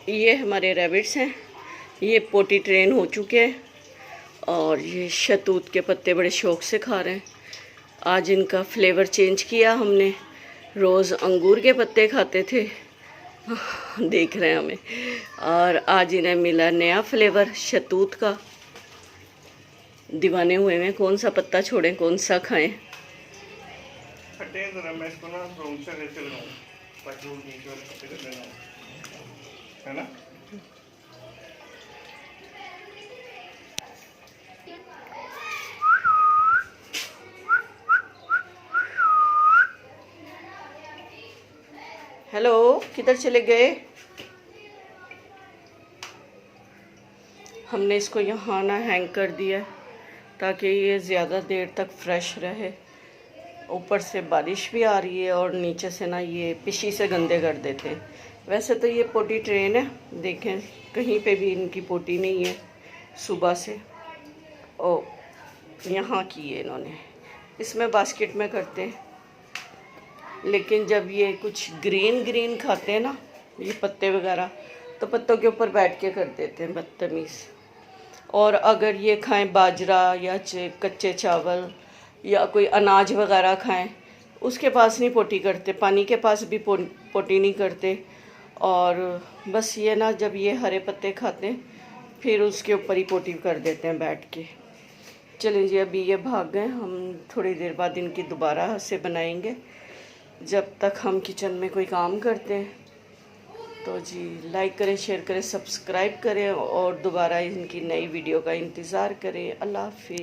ये हमारे रैबिट्स हैं, ये पोटी ट्रेन हो चुके हैं और ये शहतूत के पत्ते बड़े शौक़ से खा रहे हैं। आज इनका फ्लेवर चेंज किया हमने, रोज़ अंगूर के पत्ते खाते थे देख रहे हैं हमें, और आज इन्हें मिला नया फ्लेवर शहतूत का। दीवाने हुए हैं, कौन सा पत्ता छोड़ें कौन सा खाएं। है ना? हेलो, किधर चले गए? हमने इसको यहाँ ना हैंग कर दिया ताकि ये ज़्यादा देर तक फ्रेश रहे। ऊपर से बारिश भी आ रही है और नीचे से ना ये पिशी से गंदे कर देते हैं। वैसे तो ये पोटी ट्रेन है, देखें कहीं पे भी इनकी पोटी नहीं है सुबह से। ओ यहाँ की है इन्होंने, इसमें बास्केट में करते हैं। लेकिन जब ये कुछ ग्रीन ग्रीन खाते हैं ना ये पत्ते वगैरह, तो पत्तों के ऊपर बैठ के कर देते हैं बदतमीज़। और अगर ये खाएं बाजरा या कच्चे चावल या कोई अनाज वगैरह खाएं, उसके पास नहीं पोटी करते, पानी के पास भी पोटी नहीं करते। और बस ये ना जब ये हरे पत्ते खाते हैं फिर उसके ऊपर ही पोटी कर देते हैं बैठ के। चलें जी, अभी ये भाग गए, हम थोड़ी देर बाद इनकी दोबारा से बनाएंगे। जब तक हम किचन में कोई काम करते हैं तो जी लाइक करें, शेयर करें, सब्सक्राइब करें और दोबारा इनकी नई वीडियो का इंतज़ार करें। अल्लाह हाफ़िज़।